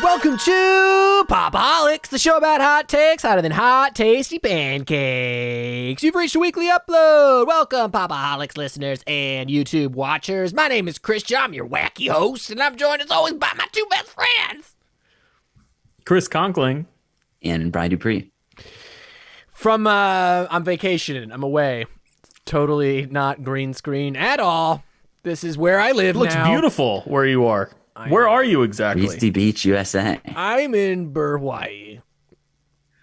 Welcome to Pop-O-Holics, the show about hot takes hotter than hot, tasty pancakes. You've reached a weekly upload. Welcome, Pop-O-Holics listeners and YouTube watchers. My name is Christian. I'm your wacky host, and I'm joined as always by my two best friends. Chris Conkling. And Brian Dupree. I'm vacationing. I'm away. Totally not green screen at all. This is where I live now. It looks beautiful where you are. Where are you exactly? Easty Beach, USA. I'm in Hawaii.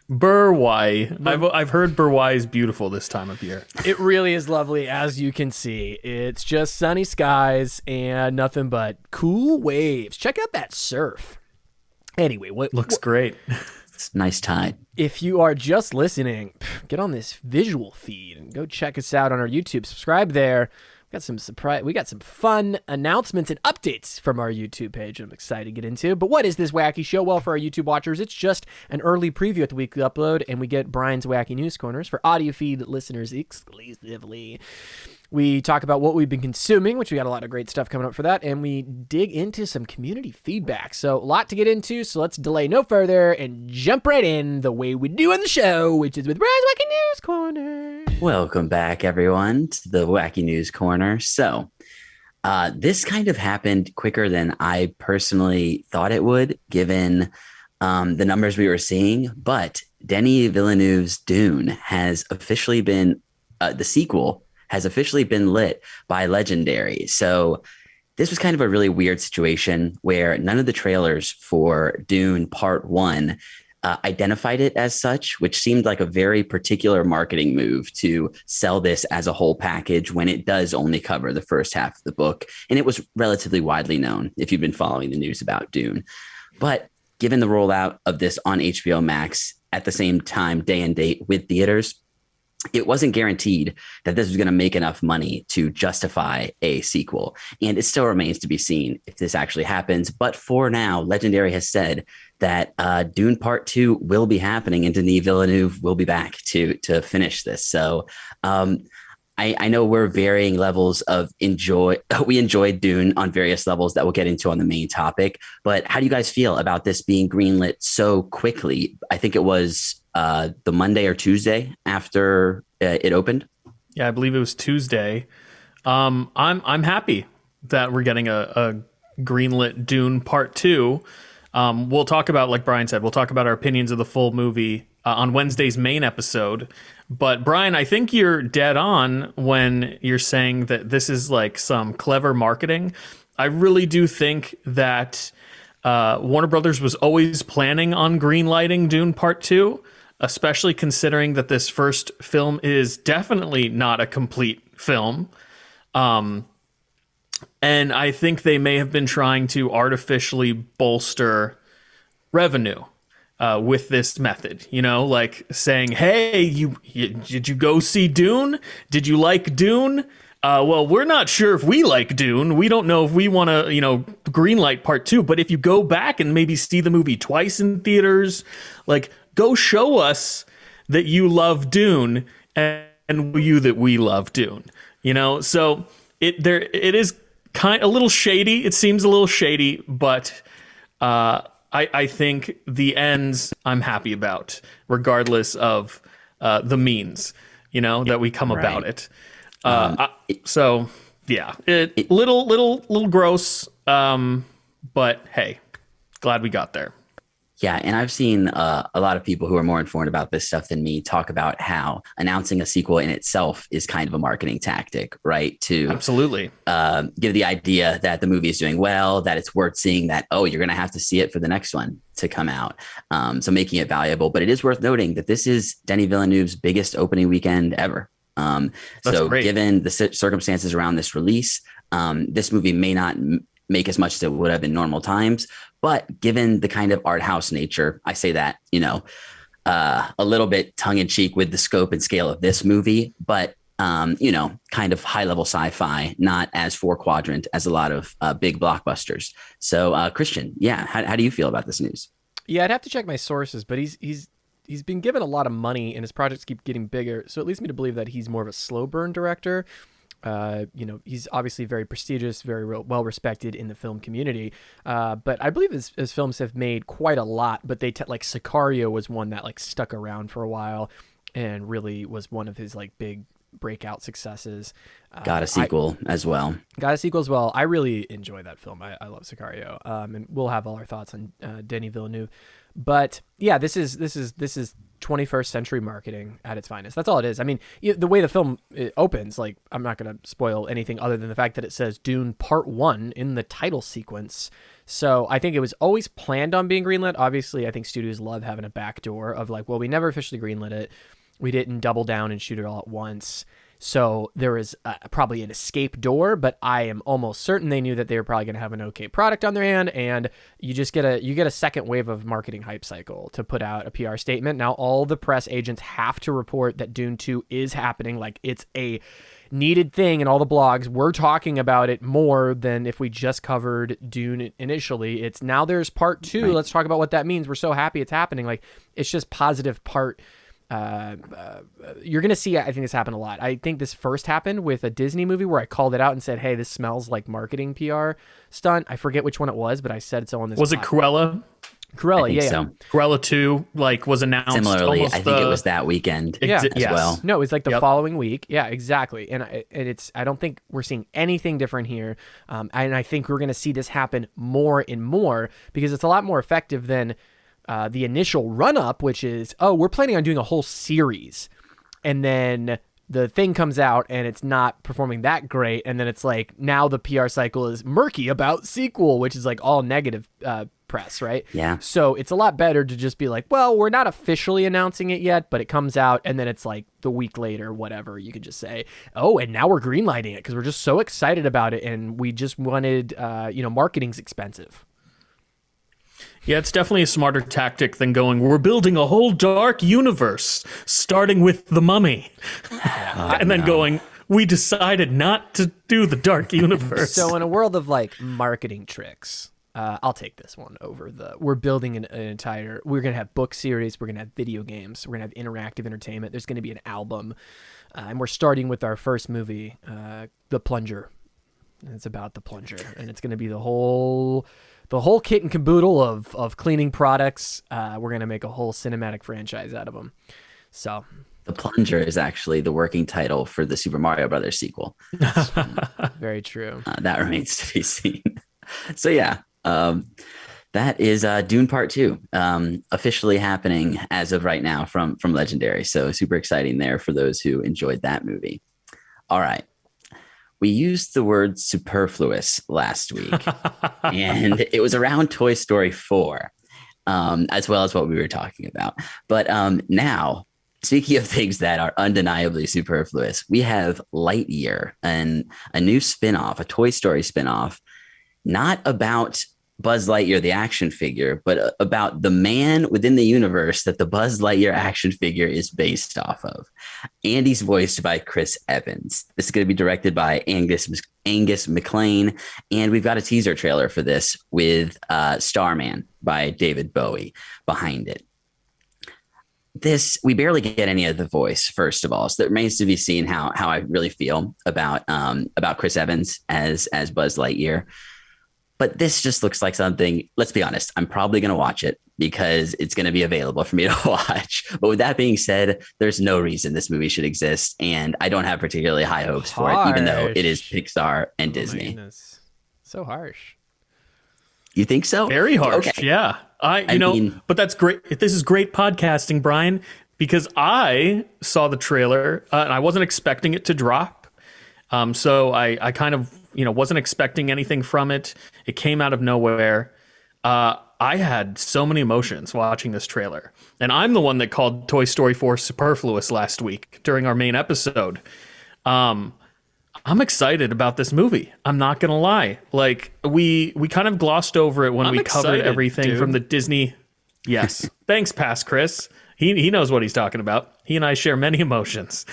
Hawaii. I've heard Hawaii is beautiful this time of year. It really is lovely, as you can see. It's just sunny skies and nothing but cool waves. Check out that surf. Anyway, looks great. It's a nice tide. If you are just listening, get on this visual feed and go check us out on our YouTube. Subscribe there. We got some fun announcements and updates from our YouTube page I'm excited to get into. But what is this wacky show? Well, for our YouTube watchers, it's just an early preview at the weekly upload, and we get Brian's Wacky News Corners for audio feed listeners exclusively. We talk about what we've been consuming, which we got a lot of great stuff coming up for that, and we dig into some community feedback. So a lot to get into, so let's delay no further and jump right in the way we do on the show, which is with Brian's Wacky News Corner. Welcome back, everyone, to the Wacky News Corner. So this kind of happened quicker than I personally thought it would, given the numbers we were seeing. But Denis Villeneuve's Dune has officially been, the sequel has officially been lit by Legendary. So this was kind of a really weird situation where none of the trailers for Dune Part 1 identified it as such, which seemed like a very particular marketing move to sell this as a whole package when it does only cover the first half of the book. And it was relatively widely known if you've been following the news about Dune. But given the rollout of this on HBO Max at the same time, day and date with theaters, it wasn't guaranteed that this was going to make enough money to justify a sequel. And it still remains to be seen if this actually happens. But for now, Legendary has said that Dune Part 2 will be happening and Denis Villeneuve will be back to finish this. So I know we're varying levels of enjoy. We enjoyed Dune on various levels that we'll get into on the main topic. But how do you guys feel about this being greenlit so quickly? I think it was the Monday or Tuesday after it opened. Yeah, I believe it was Tuesday. I'm happy that we're getting a greenlit Dune Part 2. We'll talk about, like Brian said, we'll talk about our opinions of the full movie on Wednesday's main episode. But Brian, I think you're dead on when you're saying that this is like some clever marketing. I really do think that Warner Brothers was always planning on greenlighting Dune Part 2, especially considering that this first film is definitely not a complete film. And I think they may have been trying to artificially bolster revenue with this method, like saying, hey, did you go see Dune? Did you like Dune? Well, we're not sure if we like Dune. We don't know if we want to, greenlight Part 2. But if you go back and maybe see the movie twice in theaters, like, go show us that you love Dune and that we love Dune. So it is kind of a little shady. It seems a little shady, but I think the ends I'm happy about, regardless of the means, that we come about it. So yeah, little gross, but hey, glad we got there. Yeah, and I've seen a lot of people who are more informed about this stuff than me talk about how announcing a sequel in itself is kind of a marketing tactic, right? To absolutely give the idea that the movie is doing well, that it's worth seeing, that, oh, you're going to have to see it for the next one to come out. So making it valuable. But it is worth noting that this is Denis Villeneuve's biggest opening weekend ever. So great. Given the circumstances around this release, this movie may not make as much as it would have in normal times. But given the kind of art house nature, I say that, a little bit tongue in cheek with the scope and scale of this movie, but, kind of high level sci-fi, not as 4-quadrant as a lot of big blockbusters. So, Christian, yeah, how do you feel about this news? Yeah, I'd have to check my sources, but he's he's been given a lot of money and his projects keep getting bigger. So it leads me to believe that he's more of a slow burn director. He's obviously very prestigious, very well respected in the film community. But I believe his films have made quite a lot, but like Sicario was one that like stuck around for a while and really was one of his like big breakout successes. Got a sequel as well. I really enjoy that film. I love Sicario. And we'll have all our thoughts on Denis Villeneuve. But yeah, this is 21st century marketing at its finest. That's all it is. I mean, the way the film opens, like, I'm not going to spoil anything other than the fact that it says Dune Part 1 in the title sequence. So I think it was always planned on being greenlit. Obviously, I think studios love having a backdoor of like, well, we never officially greenlit it. We didn't double down and shoot it all at once. So there was probably an escape door, but I am almost certain they knew that they were probably going to have an okay product on their hand, and you get a second wave of marketing hype cycle to put out a PR statement. Now all the press agents have to report that Dune 2 is happening, like it's a needed thing, and all the blogs we're talking about it more than if we just covered Dune initially. It's now there's part 2. Right. Let's talk about what that means. We're so happy it's happening. Like it's just positive part. You're going to see, I think this happened a lot. I think this first happened with a Disney movie where I called it out and said, hey, this smells like marketing PR stunt. I forget which one it was, but I said so on this. Was it Cruella? Cruella, yeah. So. Cruella 2 was announced. Similarly, I think it was that weekend as well. No, it was like the following week. Yeah, exactly. And I don't think we're seeing anything different here. And I think we're going to see this happen more and more because it's a lot more effective than the initial run-up, which is, we're planning on doing a whole series. And then the thing comes out and it's not performing that great. And then it's like, now the PR cycle is murky about sequel, which is like all negative press, right? Yeah. So it's a lot better to just be like, well, we're not officially announcing it yet, but it comes out. And then it's like the week later, whatever, you could just say, and now we're greenlighting it because we're just so excited about it. And we just wanted, marketing's expensive. Yeah, it's definitely a smarter tactic than going, we're building a whole dark universe, starting with The Mummy. And then going, we decided not to do the dark universe. So in a world of like marketing tricks, I'll take this one over we're building an entire, we're going to have book series, we're going to have video games, we're going to have interactive entertainment, there's going to be an album, and we're starting with our first movie, The Plunger. And it's about the plunger, and it's going to be the whole kit and caboodle of cleaning products. We're going to make a whole cinematic franchise out of them. So The Plunger is actually the working title for the Super Mario Brothers sequel. Very true. That remains to be seen. So yeah, that is Dune Part 2 officially happening as of right now from Legendary. So super exciting there for those who enjoyed that movie. All right. We used the word superfluous last week, and it was around Toy Story 4, as well as what we were talking about. But now, speaking of things that are undeniably superfluous, we have Lightyear, and a new spinoff, a Toy Story spinoff, not about Buzz Lightyear, the action figure, but about the man within the universe that the Buzz Lightyear action figure is based off of. And he's voiced by Chris Evans. This is going to be directed by Angus MacLean. And we've got a teaser trailer for this with Starman by David Bowie behind it. We barely get any of the voice, first of all. So it remains to be seen how I really feel about Chris Evans as Buzz Lightyear. But this just looks like something, let's be honest, I'm probably going to watch it because it's going to be available for me to watch. But with that being said, there's no reason this movie should exist. And I don't have particularly high hopes for it, even though it is Pixar and Disney. So harsh. You think so? Very harsh, okay. Yeah. But that's great. This is great podcasting, Brian, because I saw the trailer and I wasn't expecting it to drop. So I kind of, wasn't expecting anything from it. It came out of nowhere. I had so many emotions watching this trailer. And I'm the one that called Toy Story 4 superfluous last week during our main episode. I'm excited about this movie. I'm not going to lie. Like, we kind of glossed over it when we covered everything from the Disney. Yes. Thanks, Pass Chris. He knows what he's talking about. He and I share many emotions.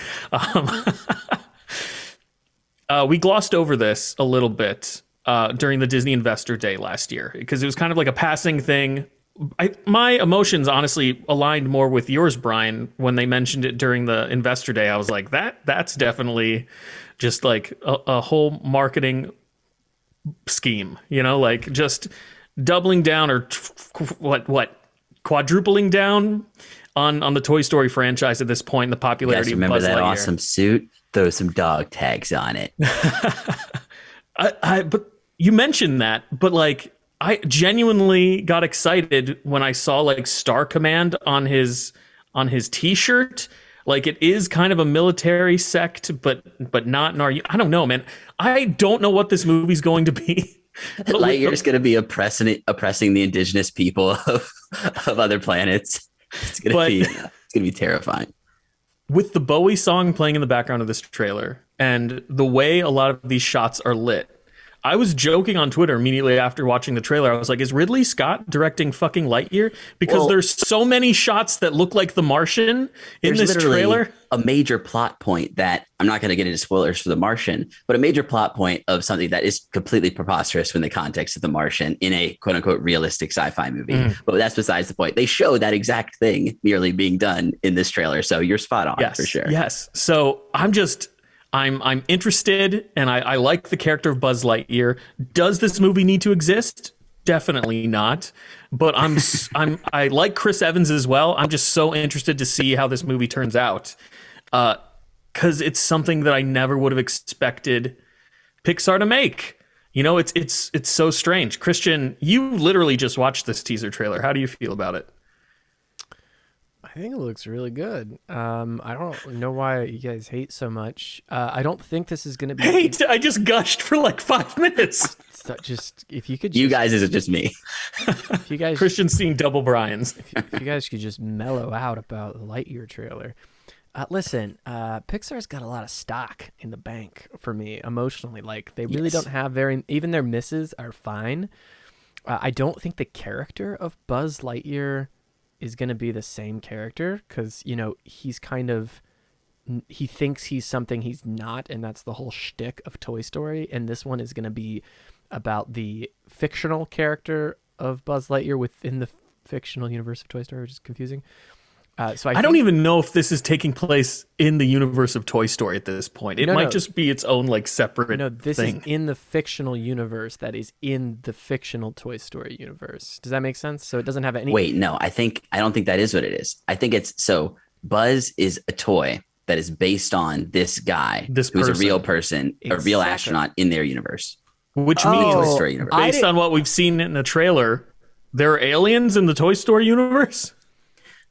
We glossed over this a little bit during the Disney Investor Day last year because it was kind of like a passing thing. my emotions honestly aligned more with yours, Brian, when they mentioned it during the Investor Day. I was like, that's definitely just like a whole marketing scheme, like just doubling down or quadrupling down on the Toy Story franchise at this point, the popularity You guys remember of Buzz that Lightyear. awesome suit? Throw some dog tags on it. But you mentioned that, but like I genuinely got excited when I saw like Star Command on his t-shirt. Like it is kind of a military sect, but not in our. I don't know, man. I don't know what this movie's going to be. Lightyear is going to be oppressing the indigenous people of other planets. It's going to be terrifying. With the Bowie song playing in the background of this trailer and the way a lot of these shots are lit, I was joking on Twitter immediately after watching the trailer. I was like, is Ridley Scott directing fucking Lightyear? Because there's so many shots that look like The Martian in this trailer. A major plot point that I'm not going to get into spoilers for The Martian, but a major plot point of something that is completely preposterous in the context of The Martian in a quote unquote realistic sci-fi movie. But that's besides the point. They show that exact thing nearly being done in this trailer. So you're spot on for sure. Yes. So I'm interested, and I like the character of Buzz Lightyear. Does this movie need to exist? Definitely not. But I like Chris Evans as well. I'm just so interested to see how this movie turns out, because it's something that I never would have expected Pixar to make. It's so strange. Christian, you literally just watched this teaser trailer. How do you feel about it? I think it looks really good. I don't know why you guys hate so much. I don't think this is going to be... Hate? I just gushed for like 5 minutes. If you could... You guys, is it just me? If you guys... Christian's seeing double Brian's. If you guys could just mellow out about the Lightyear trailer. Listen, Pixar's got a lot of stock in the bank for me emotionally. Like, they really don't have even their misses are fine. I don't think the character of Buzz Lightyear is going to be the same character, because he's he thinks he's something he's not, and that's the whole shtick of Toy Story. And this one is going to be about the fictional character of Buzz Lightyear within the fictional universe of Toy Story, which is confusing. So I don't even know if this is taking place in the universe of Toy Story at this point. It might just be its own like separate this thing. is in the fictional universe that is in the fictional Toy Story universe. Does that make sense? So it doesn't have any... Wait, no, I don't think that is what it is. I think Buzz is a toy that is based on this guy, who's a real person, a real astronaut in their universe. Which means, Toy Story universe. Based on what we've seen in the trailer, there are aliens in the Toy Story universe?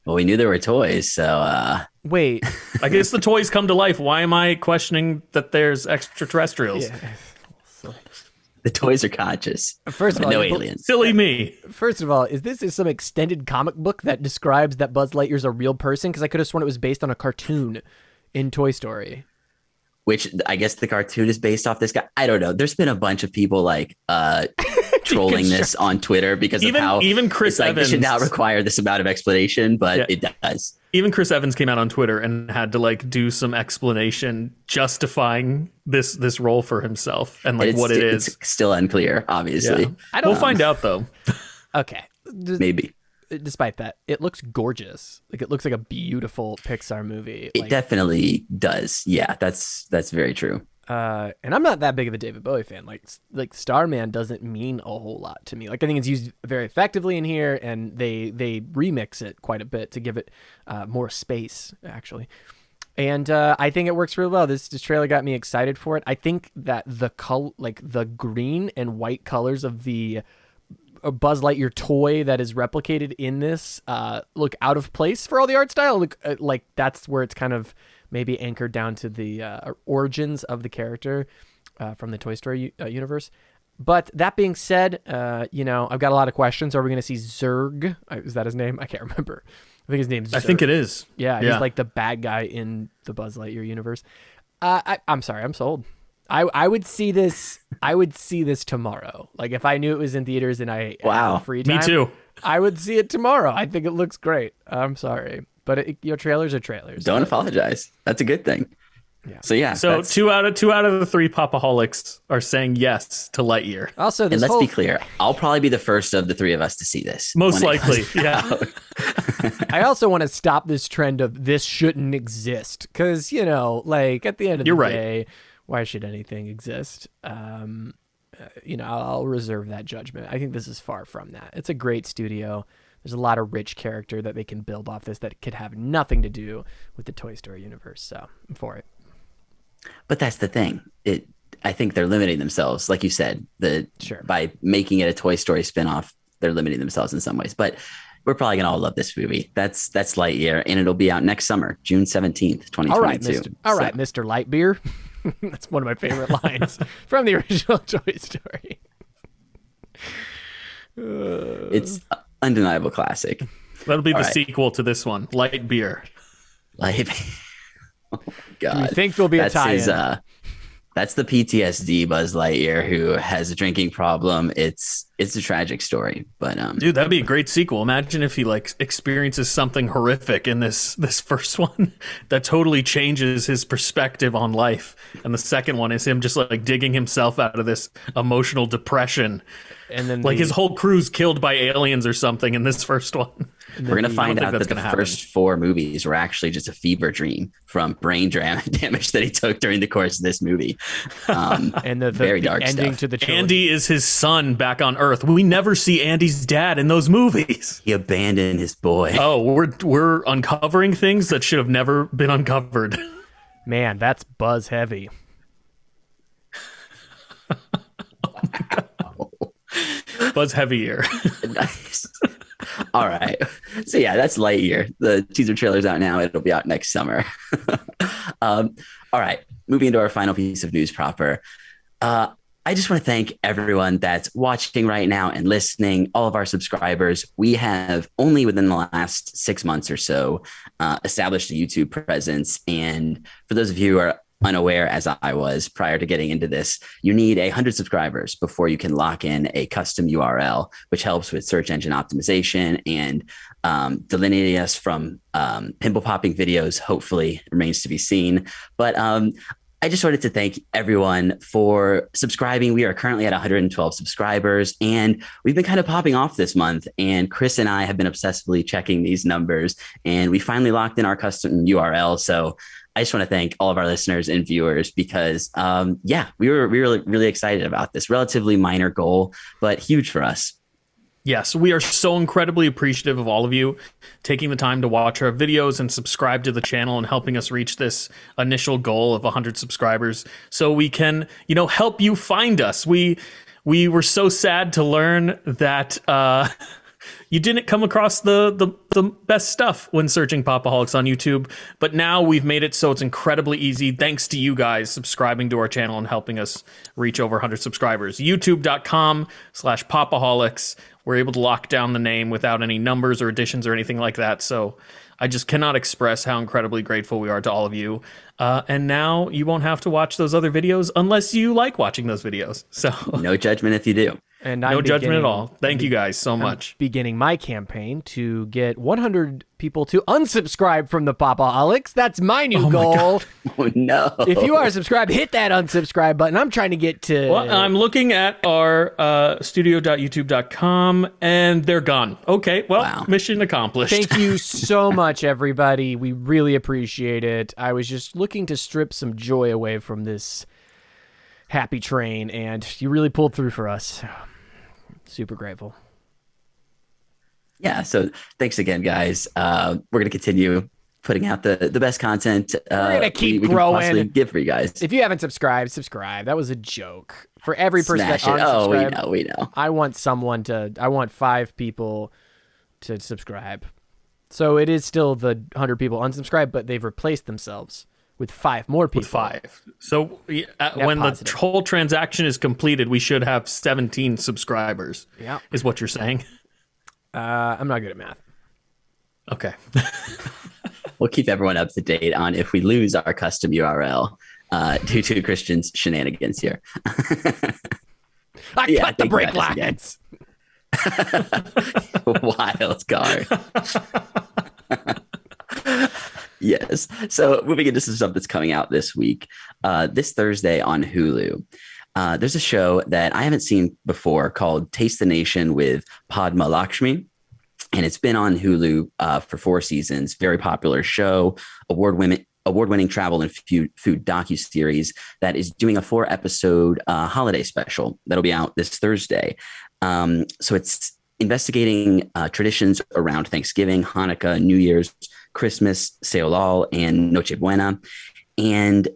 Well, we knew there were toys, so... Wait. I guess the toys come to life. Why am I questioning that there's extraterrestrials? Yeah. The toys are conscious. First of all, no aliens. Silly me. First of all, is this some extended comic book that describes that Buzz Lightyear's a real person? Because I could have sworn it was based on a cartoon in Toy Story. Which I guess the cartoon is based off this guy. I don't know. There's been a bunch of people like trolling this on Twitter because of how even Chris Evans it should not require this amount of explanation, but it does. Even Chris Evans came out on Twitter and had to like do some explanation justifying this role for himself and like what it is. It's still unclear, obviously. Yeah. We'll find out though. Okay. Maybe. Despite that, it looks gorgeous. Like it looks like a beautiful Pixar movie. It definitely does. Yeah, that's very true. And I'm not that big of a David Bowie fan. Like Starman doesn't mean a whole lot to me. Like I think it's used very effectively in here, and they remix it quite a bit to give it more space, actually. And I think it works really well. This trailer got me excited for it. I think that the green and white colors of the Buzz Lightyear toy that is replicated in this look out of place for all the art style. Look like that's where it's kind of maybe anchored down to the origins of the character from the Toy Story universe. But that being said, I've got a lot of questions. Are we going to see Zurg? Is that his name? I can't remember. I think his name's Zurg. I think it is. Yeah, he's like the bad guy in the Buzz Lightyear universe. I'm sorry, I'm sold. I would see this. I would see this tomorrow. Like if I knew it was in theaters and I had free time. Me too. I would see it tomorrow. I think it looks great. I'm sorry, but trailers are trailers. Don't apologize. That's a good thing. So yeah. So two out of the three Pop-O-Holics are saying yes to Lightyear. Also, and let's be clear, I'll probably be the first of the three of us to see this. Most likely, yeah. I also want to stop this trend of this shouldn't exist because, at the end of the day, why should anything exist? I'll reserve that judgment. I think this is far from that. It's a great studio. There's a lot of rich character that they can build off this that could have nothing to do with the Toy Story universe. So I'm for it. But that's the thing. I think they're limiting themselves, like you said, by making it a Toy Story spinoff, they're limiting themselves in some ways. But we're probably gonna all love this movie. That's Lightyear, and it'll be out next summer, June 17th, 2022. All right, Mr. Lightbeer. That's one of my favorite lines from the original Toy Story. It's undeniable classic. That'll be the sequel to this one, Light Beer. Oh my God. You think there'll be a tie-in? That's the PTSD Buzz Lightyear who has a drinking problem. It's a tragic story, but dude, that'd be a great sequel. Imagine if he experiences something horrific in this first one that totally changes his perspective on life, and the second one is him just digging himself out of this emotional depression, and then his whole crew's killed by aliens or something in this first one. We're gonna find out that the first 4 movies were actually just a fever dream from brain damage that he took during the course of this movie. And the very dark ending stuff. To the trilogy. Andy is his son back on Earth. We never see Andy's dad in those movies. He abandoned his boy. Oh, we're uncovering things that should have never been uncovered. Man, that's Buzz heavy. Buzz heavier. Nice. All right. So yeah, that's Lightyear. The teaser trailer's out now. It'll be out next summer. All right. Moving into our final piece of news proper. I just want to thank everyone that's watching right now and listening, all of our subscribers. We have only within the last 6 months or so established a YouTube presence. And for those of you who are unaware, as I was prior to getting into this, you need 100 subscribers before you can lock in a custom URL, which helps with search engine optimization and delineating us from pimple popping videos. Hopefully, remains to be seen. But I just wanted to thank everyone for subscribing. We are currently at 112 subscribers, and we've been kind of popping off this month. And Chris and I have been obsessively checking these numbers, and we finally locked in our custom URL. So I just want to thank all of our listeners and viewers because, we were really excited about this relatively minor goal, but huge for us. Yes, we are so incredibly appreciative of all of you taking the time to watch our videos and subscribe to the channel and helping us reach this initial goal of 100 subscribers so we can, help you find us. We were so sad to learn that you didn't come across the best stuff when searching Pop-O-Holics on YouTube, but now we've made it so it's incredibly easy thanks to you guys subscribing to our channel and helping us reach over 100 subscribers. YouTube.com/Pop-O-Holics. We're able to lock down the name without any numbers or additions or anything like that. So I just cannot express how incredibly grateful we are to all of you. And now you won't have to watch those other videos unless you like watching those videos. So no judgment if you do. And no judgment at all. Thank you guys so much. Beginning my campaign to get 100 people to unsubscribe from the Pop-O-Holics. That's my new goal. Oh, no. If you are subscribed, hit that unsubscribe button. I'm trying to get to... Well, I'm looking at our studio.youtube.com, and they're gone. Okay, well, wow. Mission accomplished. Thank you so much, everybody. We really appreciate it. I was just looking to strip some joy away from this happy train, and you really pulled through for us. Super grateful. Yeah, so thanks again, guys. We're going to continue putting out the best content we're going to keep growing. Can give for you guys. If you haven't subscribed, subscribe. That was a joke. For every person that unsubscribed, we know. I want 5 people to subscribe. So it is still the 100 people unsubscribe, but they've replaced themselves with 5 more people. With 5. So when the whole transaction is completed, we should have 17 subscribers. Yeah, is what you're saying? I'm not good at math. Okay. We'll keep everyone up to date on if we lose our custom URL due to Christian's shenanigans here. I cut the brake lines. Wild card. Yes. So moving into some stuff that's coming out this week, this Thursday on Hulu, there's a show that I haven't seen before called Taste the Nation with Padma Lakshmi. And it's been on Hulu for 4 seasons. Very popular show, award-winning travel and food docuseries that is doing a 4-episode holiday special that'll be out this Thursday. So it's investigating traditions around Thanksgiving, Hanukkah, New Year's, Christmas, Seolal, and Noche Buena, and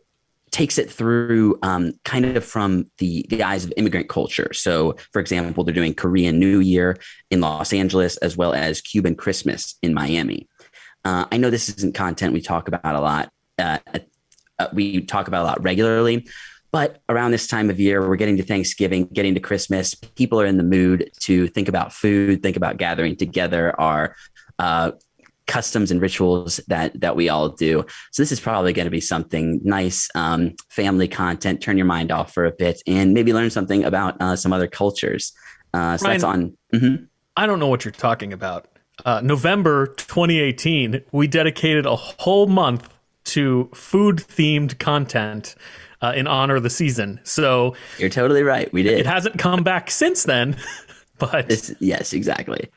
takes it through kind of from the eyes of immigrant culture. So, for example, they're doing Korean New Year in Los Angeles, as well as Cuban Christmas in Miami. I know this isn't content we talk about a lot. We talk about a lot regularly, but around this time of year, we're getting to Thanksgiving, getting to Christmas. People are in the mood to think about food, think about gathering together, our customs and rituals that we all do. So this is probably going to be something nice, family content, turn your mind off for a bit and maybe learn something about some other cultures. So Ryan, that's on. Mm-hmm. I don't know what you're talking about. November 2018, we dedicated a whole month to food-themed content in honor of the season. So you're totally right. We did. It hasn't come back since then, but yes, exactly.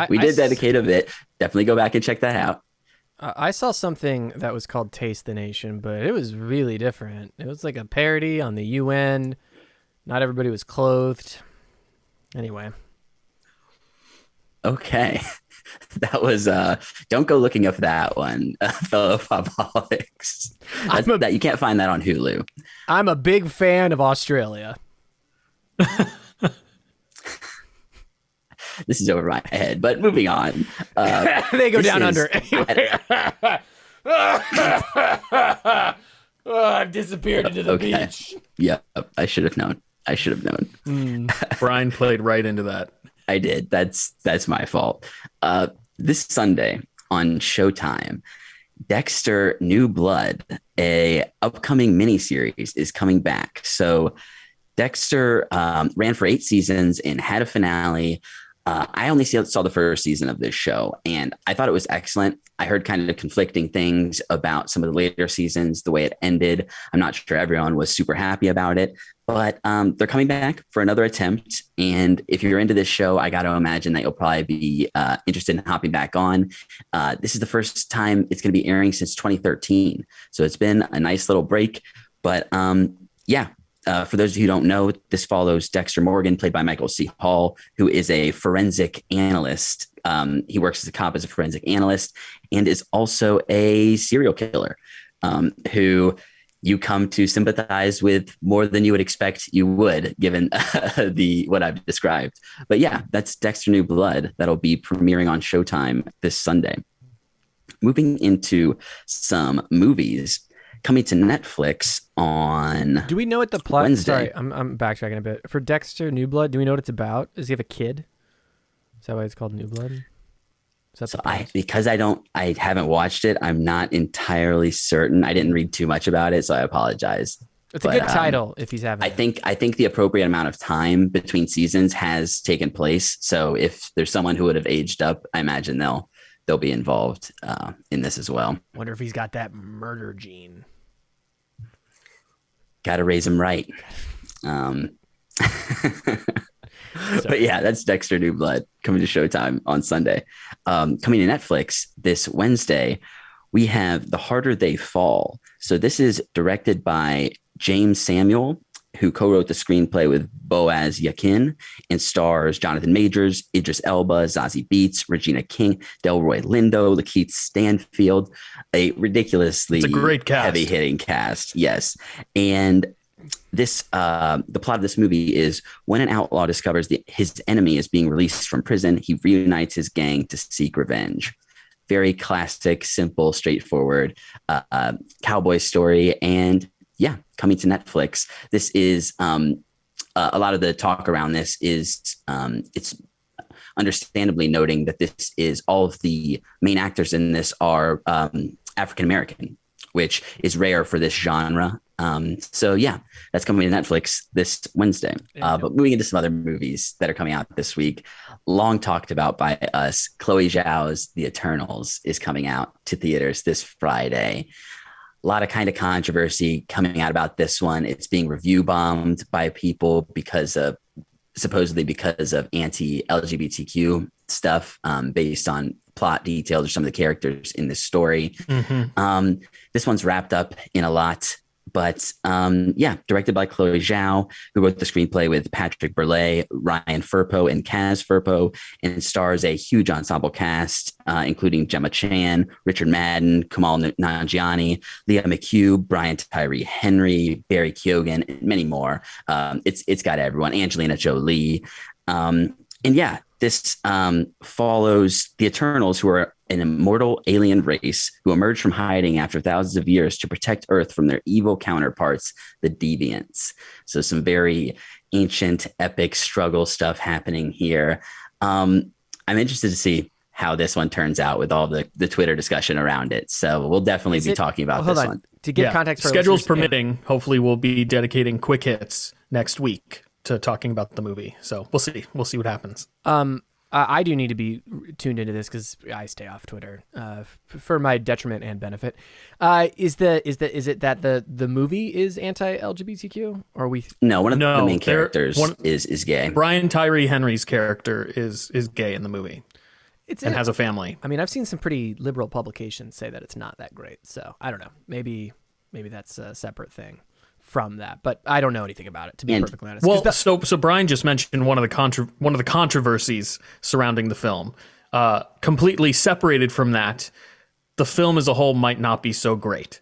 We did dedicate a bit. Definitely go back and check that out. I saw something that was called Taste the Nation, but it was really different. It was like a parody on the UN. Not everybody was clothed. Anyway. Okay. That was, don't go looking up that one, fellow Pop-O-Holics. That you can't find that on Hulu. I'm a big fan of Australia. This is over my head, but moving on. They go down under. I've disappeared into the beach. Yep, I should have known. Brian played right into that. I did. That's my fault. This Sunday on Showtime, Dexter: New Blood, a upcoming miniseries, is coming back. So Dexter ran for 8 seasons and had a finale. I only saw the first season of this show, and I thought it was excellent. I heard kind of conflicting things about some of the later seasons, the way it ended. I'm not sure everyone was super happy about it, but they're coming back for another attempt. And if you're into this show, I got to imagine that you'll probably be interested in hopping back on. This is the first time it's going to be airing since 2013. So it's been a nice little break, but yeah. For those of you who don't know, this follows Dexter Morgan, played by Michael C. Hall, who is a forensic analyst. He works as a cop as a forensic analyst and is also a serial killer who you come to sympathize with more than you would expect you would, given what I've described. But yeah, that's Dexter: New Blood. That'll be premiering on Showtime this Sunday. Moving into some movies. Coming to Netflix on. Do we know what the plot? Wednesday. Sorry, I'm backtracking a bit. For Dexter: New Blood, do we know what it's about? Does he have a kid? Is that why it's called New Blood? Because I haven't watched it, I'm not entirely certain. I didn't read too much about it, so I apologize. It's a good title if he's having. I think the appropriate amount of time between seasons has taken place. So if there's someone who would have aged up, I imagine they'll be involved in this as well. Wonder if he's got that murder gene. Got to raise him right. But yeah, that's Dexter: New Blood coming to Showtime on Sunday. Coming to Netflix this Wednesday, we have The Harder They Fall. So this is directed by James Samuel, who co-wrote the screenplay with Boaz Yakin, and stars Jonathan Majors, Idris Elba, Zazie Beetz, Regina King, Delroy Lindo, Lakeith Stanfield, a ridiculously great cast. Heavy-hitting cast. Yes. And this, the plot of this movie is when an outlaw discovers his enemy is being released from prison, he reunites his gang to seek revenge. Very classic, simple, straightforward cowboy story. And yeah, coming to Netflix. This is a lot of the talk around this is it's understandably noting that this is all of the main actors in this are African American, which is rare for this genre. So yeah, that's coming to Netflix this Wednesday. But moving into some other movies that are coming out this week, long talked about by us, Chloe Zhao's The Eternals is coming out to theaters this Friday. A lot of kind of controversy coming out about this one. It's being review bombed by people supposedly because of anti-LGBTQ stuff, based on plot details or some of the characters in this story. Mm-hmm. This one's wrapped up in a lot, but directed by Chloe Zhao, who wrote the screenplay with Patrick Burleigh, Ryan Firpo, and Kaz Firpo, and stars a huge ensemble cast, including Gemma Chan, Richard Madden, Kumail Nanjiani, Leah McHugh, Brian Tyree Henry, Barry Keoghan, and many more. It's got everyone, Angelina Jolie. This follows the Eternals, who are an immortal alien race who emerged from hiding after thousands of years to protect Earth from their evil counterparts, the Deviants. So some very ancient, epic struggle stuff happening here. I'm interested to see how this one turns out with all the Twitter discussion around it. So we'll definitely be talking about this one. To give context for schedules permitting, hopefully we'll be dedicating quick hits next week to talking about the movie. So we'll see what happens. I do need to be tuned into this because I stay off Twitter for my detriment and benefit. Is it that the movie is anti-LGBTQ? Or are we? No, one of the main characters is gay. Brian Tyree Henry's character is gay in the movie. And has a family. I mean, I've seen some pretty liberal publications say that it's not that great. So I don't know. Maybe that's a separate thing from that, but I don't know anything about it, to be perfectly honest. Well, so Brian just mentioned one of the controversies surrounding the film. Completely separated from that, the film as a whole might not be so great.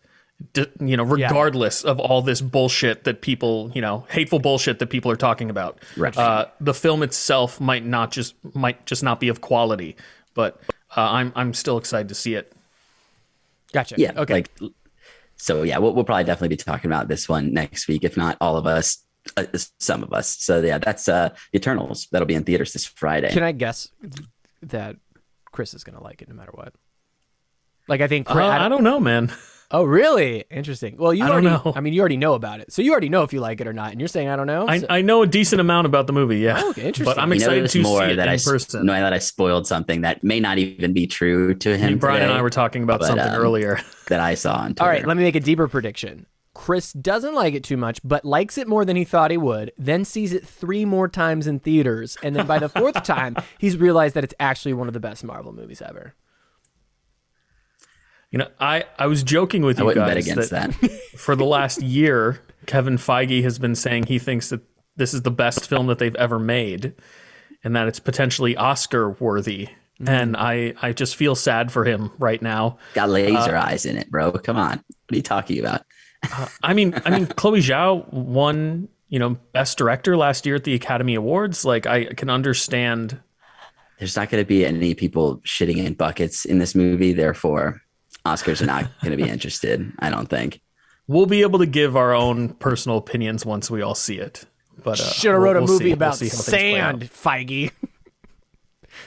Regardless of all this bullshit that people, hateful bullshit that people are talking about. Right. The film itself might just not be of quality, but I'm still excited to see it. Gotcha. Yeah. Okay. So yeah, we'll probably definitely be talking about this one next week, if not all of us, some of us. So yeah, that's The Eternals. That'll be in theaters this Friday. Can I guess that Chris is going to like it no matter what? Like, I think I don't know, man. Oh, really? Interesting. Well, I don't know. I mean, you already know about it, so you already know if you like it or not. And you're saying I don't know. I know a decent amount about the movie. Yeah. Oh, okay, interesting. But I'm excited to see it in person. Know that I spoiled something that may not even be true to him. Brian today, and I were talking about something earlier that I saw on Twitter. All right, let me make a deeper prediction. Chris doesn't like it too much, but likes it more than he thought he would, then sees it 3 more times in theaters, and then by the 4th time, he's realized that it's actually one of the best Marvel movies ever. I was joking with you guys bet against that. For the last year, Kevin Feige has been saying he thinks that this is the best film that they've ever made and that it's potentially Oscar worthy. Mm-hmm. And I just feel sad for him right now. Got laser eyes in it, bro. Come on. What are you talking about? I mean, Chloe Zhao won, Best Director last year at the Academy Awards. Like, I can understand. There's not going to be any people shitting in buckets in this movie. Therefore, Oscars are not going to be interested, I don't think. We'll be able to give our own personal opinions once we all see it. But should have wrote a movie about sand, Feige.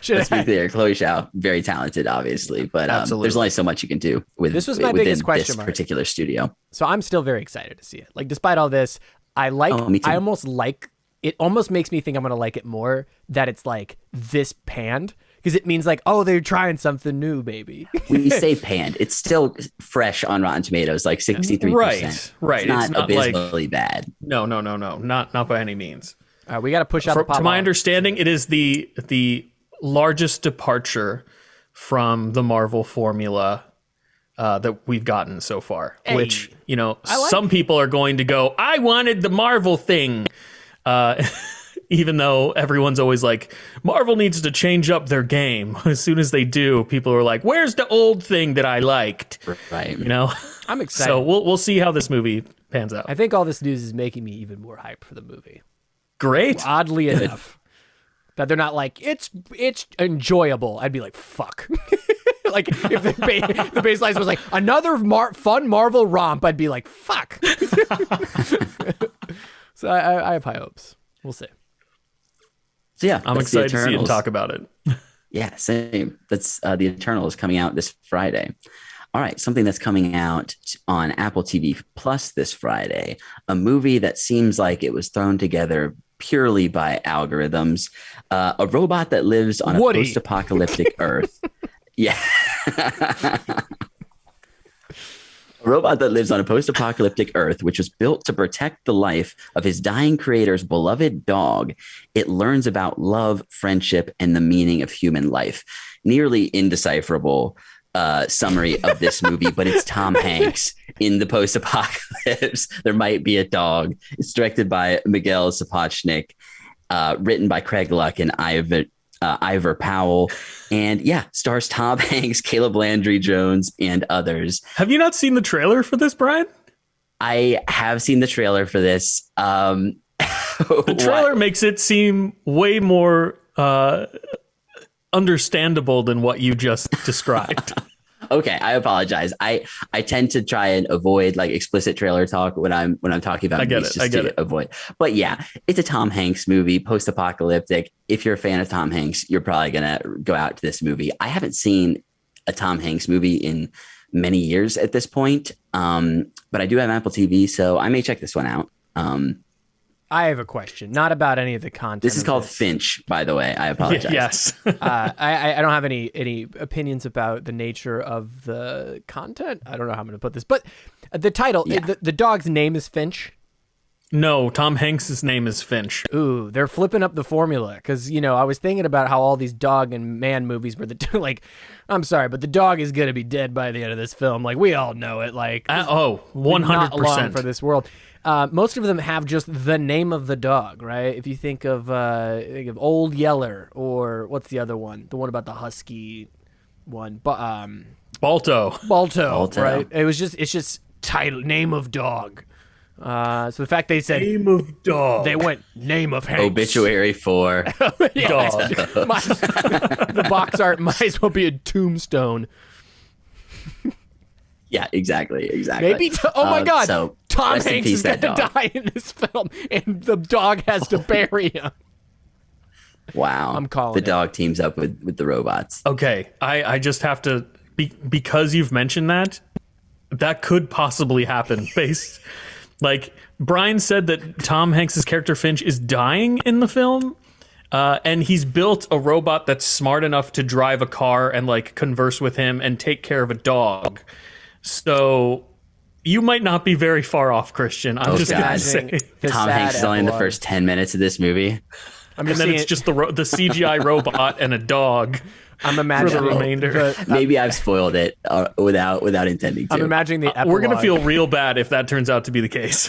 Let's be clear, Chloe Zhao, very talented, obviously, but there's only so much you can do with this was my biggest question mark. Particular studio. So I'm still very excited to see it. Like, despite all this, I almost like it. Almost makes me think I'm gonna like it more that it's like this panned. Because it means like, oh, they're trying something new, baby. When you say panned, it's still fresh on Rotten Tomatoes, like 63%. Right. It's not abysmally bad. No. Not by any means. We got to push out the Pop-O-Holics. To my understanding, it is the largest departure from the Marvel formula that we've gotten so far. Hey, which, some people are going to go, I wanted the Marvel thing. Even though everyone's always like, Marvel needs to change up their game. As soon as they do, people are like, where's the old thing that I liked? Right. I'm excited. So we'll see how this movie pans out. I think all this news is making me even more hyped for the movie. Great. Oddly enough. That they're not like, it's enjoyable. I'd be like, fuck. Like, if the baseline was like, another fun Marvel romp, I'd be like, fuck. So I have high hopes. We'll see. So yeah, I'm excited to see you talk about it. Yeah, same. That's The Eternals coming out this Friday. All right, something that's coming out on Apple TV Plus this Friday, a movie that seems like it was thrown together purely by algorithms, a robot that lives on a Woody. post-apocalyptic Earth. Yeah. A robot that lives on a post-apocalyptic Earth, which was built to protect the life of his dying creator's beloved dog. It learns about love, friendship, and the meaning of human life. Nearly indecipherable summary of this movie, but it's Tom Hanks in the post-apocalypse. There might be a dog. It's directed by Miguel Sapochnik, written by Craig Luck and Ivor Powell, and stars Tom Hanks, Caleb Landry Jones, and others. Have you not seen the trailer for this, Brian? I have seen the trailer for this. The trailer makes it seem way more understandable than what you just described. Okay, I apologize. I tend to try and avoid like explicit trailer talk when I'm talking about movies. I get it. Avoid. But yeah, it's a Tom Hanks movie, post-apocalyptic. If you're a fan of Tom Hanks, you're probably gonna go out to this movie. I haven't seen a Tom Hanks movie in many years at this point, but I do have Apple TV, so I may check this one out. I have a question, not about any of the content. This is called Finch, by the way. I apologize. Yes. I don't have any opinions about the nature of the content. I don't know how I'm going to put this, but the title, the dog's name is Finch. No, Tom Hanks's name is Finch. Ooh, they're flipping up the formula because, I was thinking about how all these dog and man movies were I'm sorry, but the dog is going to be dead by the end of this film. Like, we all know it. Like, 100%. Not long for this world. Most of them have just the name of the dog, right? If you think of Old Yeller, or what's the other one? The one about the husky one. Balto, right? It's just title, name of dog. So the fact they said name of dog, they went name of Hanks. Obituary for dog. The box art might as well be a tombstone. Yeah, exactly. Maybe. Oh my God! So Tom Hanks is going to die in this film, and the dog has to bury him. Wow, I'm calling the it. dog teams up with the robots. Okay, I just have to because you've mentioned that could possibly happen. Based, like Brian said that Tom Hanks's character Finch is dying in the film. And he's built a robot that's smart enough to drive a car and like converse with him and take care of a dog. So you might not be very far off, Christian. I'm just gonna say Tom Hanks is only in the first 10 minutes of this movie. And then it's just the CGI robot and a dog. I'm imagining for the remainder. Maybe I've spoiled it without intending to. I'm imagining the epilogue. We're gonna feel real bad if that turns out to be the case.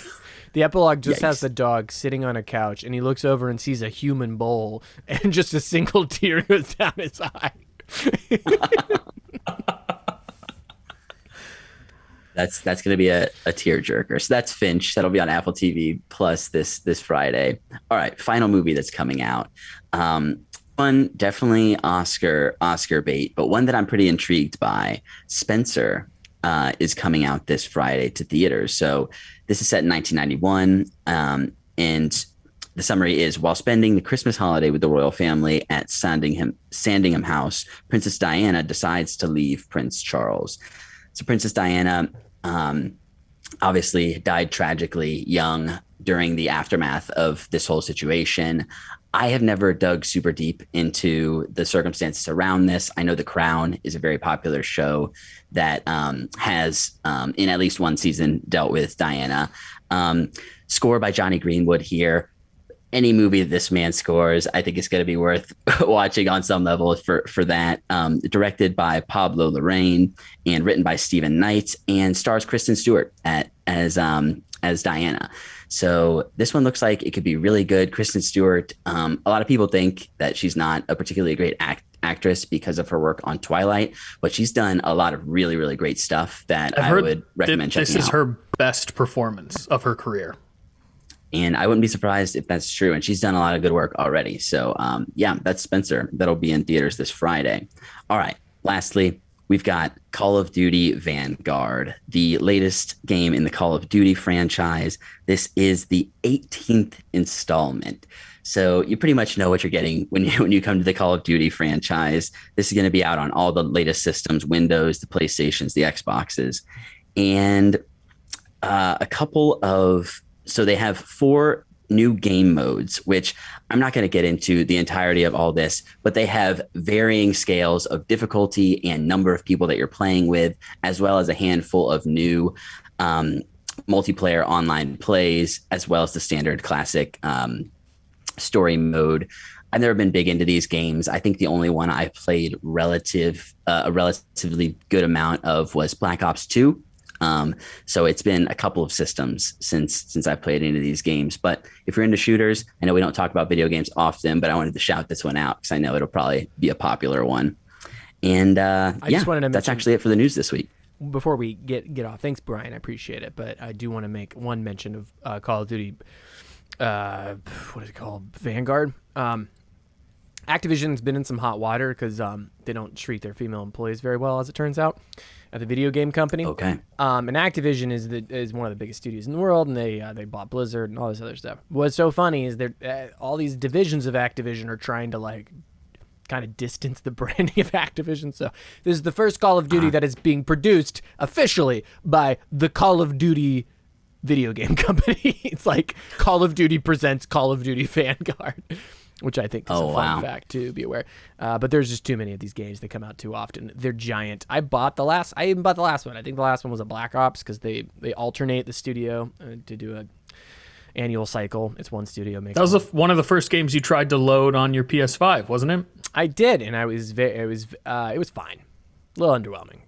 The epilogue just has the dog sitting on a couch, and he looks over and sees a human bowl, and just a single tear goes down his eye. That's going to be a tearjerker. So that's Finch. That'll be on Apple TV Plus this Friday. All right, final movie that's coming out. One definitely Oscar bait, but one that I'm pretty intrigued by. Spencer is coming out this Friday to theaters. So this is set in 1991, and the summary is: while spending the Christmas holiday with the royal family at Sandringham House, Princess Diana decides to leave Prince Charles. So Princess Diana obviously died tragically young during the aftermath of this whole situation. I have never dug super deep into the circumstances around this. I know The Crown is a very popular show that has, in at least one season, dealt with Diana. Score by Johnny Greenwood here. Any movie that this man scores, I think it's going to be worth watching on some level for that. Directed by Pablo Larraín and written by Stephen Knight, and stars Kristen Stewart as Diana. So this one looks like it could be really good. Kristen Stewart, a lot of people think that she's not a particularly great actress because of her work on Twilight, but she's done a lot of really, really great stuff that I would recommend checking out. This is her best performance of her career. And I wouldn't be surprised if that's true. And she's done a lot of good work already. So, that's Spencer. That'll be in theaters this Friday. All right. Lastly, we've got Call of Duty Vanguard, the latest game in the Call of Duty franchise. This is the 18th installment. So you pretty much know what you're getting when you come to the Call of Duty franchise. This is going to be out on all the latest systems, Windows, the PlayStations, the Xboxes, and so they have 4 new game modes, which I'm not going to get into the entirety of all this, but they have varying scales of difficulty and number of people that you're playing with, as well as a handful of new multiplayer online plays, as well as the standard classic story mode. I've never been big into these games. I think the only one I played a relatively good amount of was Black Ops 2. So it's been a couple of systems since I've played into these games. But if you're into shooters, I know we don't talk about video games often, but I wanted to shout this one out because I know it'll probably be a popular one. And just wanted to that's actually it for the news this week. Before we get off, thanks, Brian. I appreciate it. But I do want to make one mention of Call of Duty. What is it called? Vanguard. Activision's been in some hot water because they don't treat their female employees very well, as it turns out, at the video game company. Okay. And Activision is one of the biggest studios in the world, and they bought Blizzard and all this other stuff. What's so funny is all these divisions of Activision are trying to like kind of distance the branding of Activision. So this is the first Call of Duty that is being produced officially by the Call of Duty video game company. It's like Call of Duty presents Call of Duty Vanguard, which I think is a fun fact to be aware. But there's just too many of these games that come out too often. They're giant. I even bought the last one. I think the last one was a Black Ops because they alternate the studio to do a annual cycle. It's one studio makes. That was one of the first games you tried to load on your PS5, wasn't it? I did, and it was fine. A little underwhelming,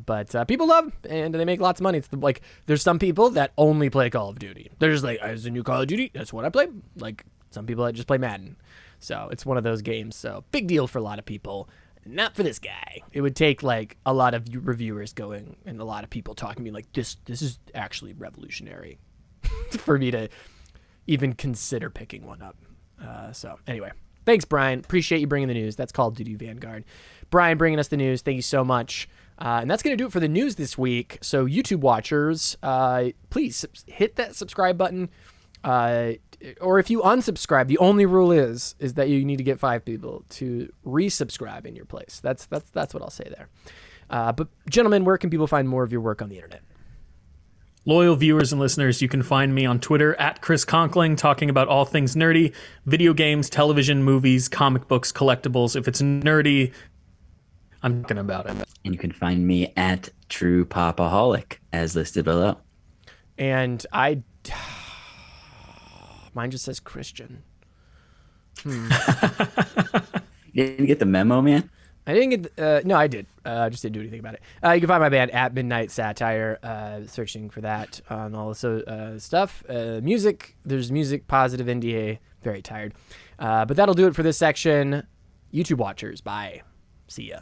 but people love and they make lots of money. It's like there's some people that only play Call of Duty. They're just like, there's a new Call of Duty, that's what I play. Like some people that just play Madden. So it's one of those games. So big deal for a lot of people. Not for this guy. It would take like a lot of reviewers going and a lot of people talking to me like this is actually revolutionary for me to even consider picking one up. So anyway, thanks, Brian. Appreciate you bringing the news. That's Call of Duty Vanguard. Brian bringing us the news. Thank you so much. And that's going to do it for the news this week. So YouTube watchers, please hit that subscribe button. Or if you unsubscribe, the only rule is that you need to get 5 people to resubscribe in your place. That's what I'll say there. But gentlemen, where can people find more of your work on the internet? Loyal viewers and listeners, you can find me on Twitter at Chris Conkling, talking about all things nerdy, video games, television, movies, comic books, collectibles. If it's nerdy, I'm talking about it. And you can find me at True Pop-O-Holic, as listed below. And mine just says Christian. You didn't get the memo, man? I didn't get. No, I did. I just didn't do anything about it. You can find my band at Midnight Satire. Searching for that on all the stuff. Music. There's music. Positive NDA. Very tired. But that'll do it for this section. YouTube watchers. Bye. See ya.